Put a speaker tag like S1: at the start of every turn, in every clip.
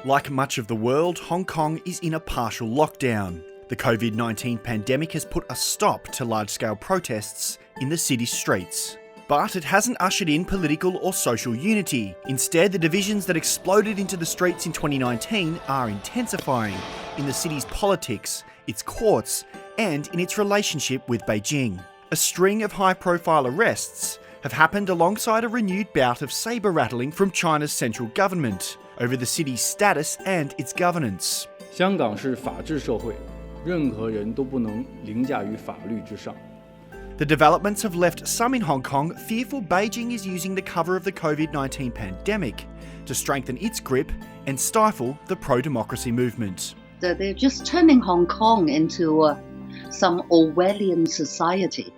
S1: Like much of the world, Hong Kong is in a partial lockdown. The COVID-19 pandemic has put a stop to large-scale protests in the city's streets. But it hasn't ushered in political or social unity. Instead, the divisions that exploded into the streets in 2019 are intensifying in the city's politics, its courts, and in its relationship with Beijing. A string of high-profile arrests have happened alongside a renewed bout of sabre-rattling from China's central government over the city's status and its governance.
S2: 香港是法治社会，任何人都不能凌驾于法律之上。
S1: The developments have left some in Hong Kong fearful Beijing is using the cover of the COVID-19 pandemic to strengthen its grip and stifle the pro-democracy movement.
S3: They're just turning Hong Kong into some Orwellian society.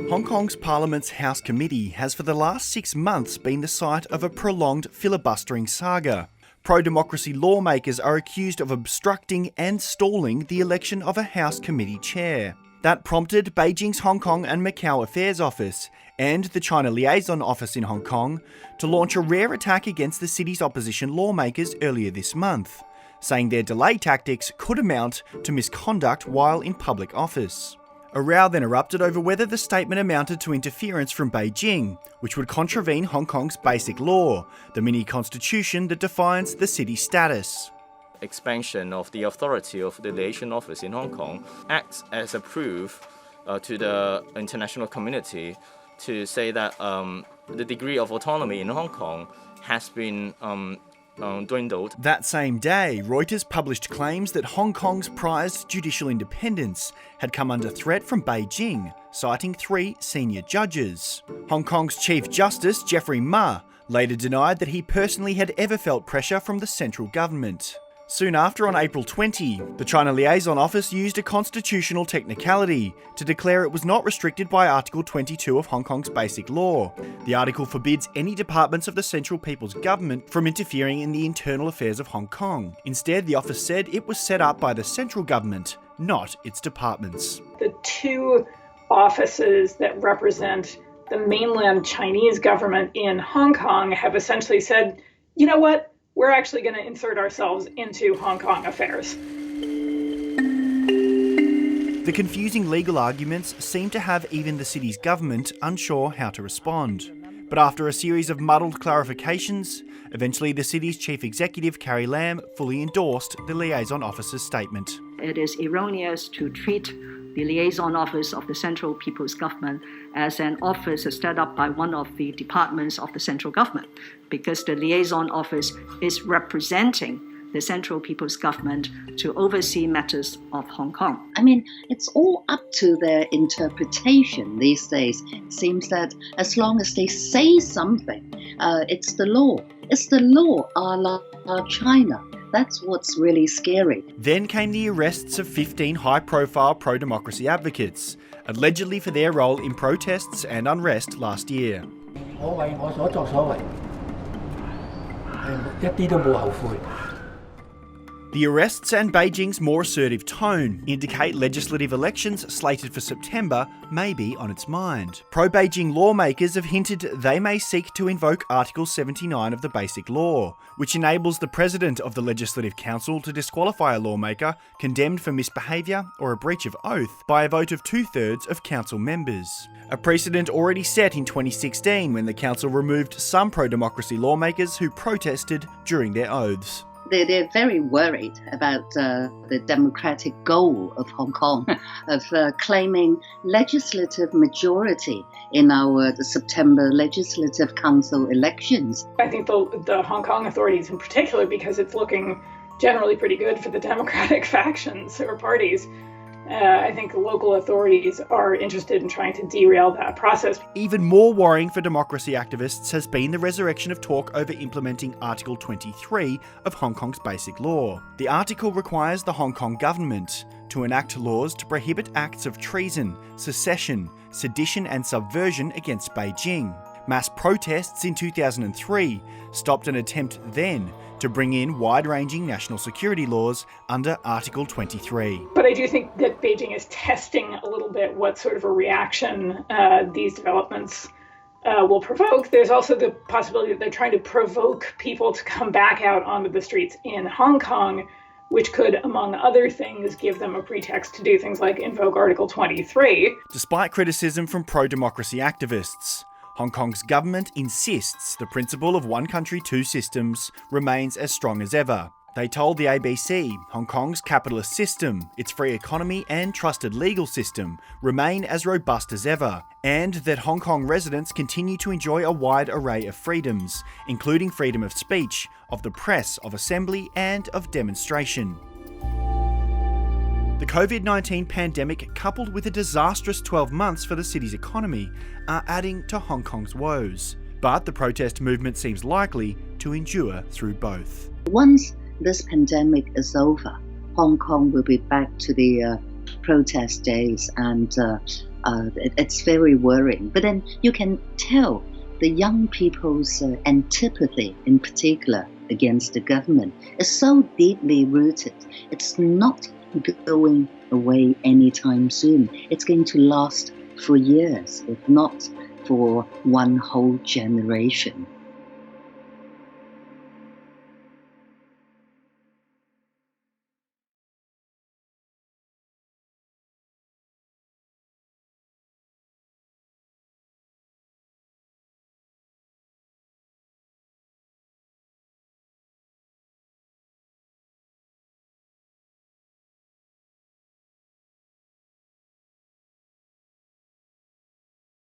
S1: Hong Kong's Parliament's House Committee has for the last 6 months been the site of a prolonged filibustering saga. Pro-democracy lawmakers are accused of obstructing and stalling the election of a House Committee chair. That prompted Beijing's Hong Kong and Macau Affairs Office and the China Liaison Office in Hong Kong to launch a rare attack against the city's opposition lawmakers earlier this month, saying their delay tactics could amount to misconduct while in public office. A row then erupted over whether the statement amounted to interference from Beijing, which would contravene Hong Kong's basic law, the mini-constitution that defines the city's status.
S4: Expansion of the authority of the liaison office in Hong Kong acts as a proof to the international community to say that the degree of autonomy in Hong Kong has been dwindled.
S1: That same day, Reuters published claims that Hong Kong's prized judicial independence had come under threat from Beijing, citing 3 senior judges. Hong Kong's Chief Justice, Geoffrey Ma, later denied that he personally had ever felt pressure from the central government. Soon after, on April 20, the China Liaison Office used a constitutional technicality to declare it was not restricted by Article 22 of Hong Kong's Basic Law. The article forbids any departments of the Central People's Government from interfering in the internal affairs of Hong Kong. Instead, the office said it was set up by the central government, not its departments.
S5: The 2 offices that represent the mainland Chinese government in Hong Kong have essentially said, you know what? We're actually going to insert ourselves into Hong Kong affairs.
S1: The confusing legal arguments seem to have even the city's government unsure how to respond. But after a series of muddled clarifications, eventually the city's chief executive, Carrie Lam, fully endorsed the liaison officer's statement.
S6: It is erroneous to treat the liaison office of the Central People's Government as an office set up by one of the departments of the central government, because the liaison office is representing the Central People's Government to oversee matters of Hong Kong.
S3: I mean, it's all up to their interpretation these days. It seems that as long as they say something, it's the law. It's the law a la China. That's what's really scary.
S1: Then came the arrests of 15 high-profile pro-democracy advocates, allegedly for their role in protests and unrest last year.
S7: 我為我所作所為，一啲都冇後悔。
S1: The arrests and Beijing's more assertive tone indicate legislative elections slated for September may be on its mind. Pro-Beijing lawmakers have hinted they may seek to invoke Article 79 of the Basic Law, which enables the President of the Legislative Council to disqualify a lawmaker condemned for misbehaviour or a breach of oath by a vote of 2/3 of council members. A precedent already set in 2016 when the council removed some pro-democracy lawmakers who protested during their oaths.
S3: They're very worried about the democratic goal of Hong Kong, of claiming legislative majority in the September Legislative Council elections.
S5: I think the Hong Kong authorities in particular, because it's looking generally pretty good for the democratic factions or parties, I think local authorities are interested in trying to derail that process.
S1: Even more worrying for democracy activists has been the resurrection of talk over implementing Article 23 of Hong Kong's Basic Law. The article requires the Hong Kong government to enact laws to prohibit acts of treason, secession, sedition and subversion against Beijing. Mass protests in 2003 stopped an attempt then to bring in wide-ranging national security laws under Article 23.
S5: But I do think that Beijing is testing a little bit what sort of a reaction these developments will provoke. There's also the possibility that they're trying to provoke people to come back out onto the streets in Hong Kong, which could, among other things, give them a pretext to do things like invoke Article 23.
S1: Despite criticism from pro-democracy activists, Hong Kong's government insists the principle of one country, two systems remains as strong as ever. They told the ABC Hong Kong's capitalist system, its free economy and trusted legal system remain as robust as ever, and that Hong Kong residents continue to enjoy a wide array of freedoms, including freedom of speech, of the press, of assembly and of demonstration. The COVID-19 pandemic, coupled with a disastrous 12 months for the city's economy, are adding to Hong Kong's woes. But the protest movement seems likely to endure through both.
S3: Once this pandemic is over, Hong Kong will be back to the protest days, and it's very worrying. But then you can tell the young people's antipathy, in particular, against the government is so deeply rooted. It's not going away anytime soon. It's going to last for years, if not for one whole generation.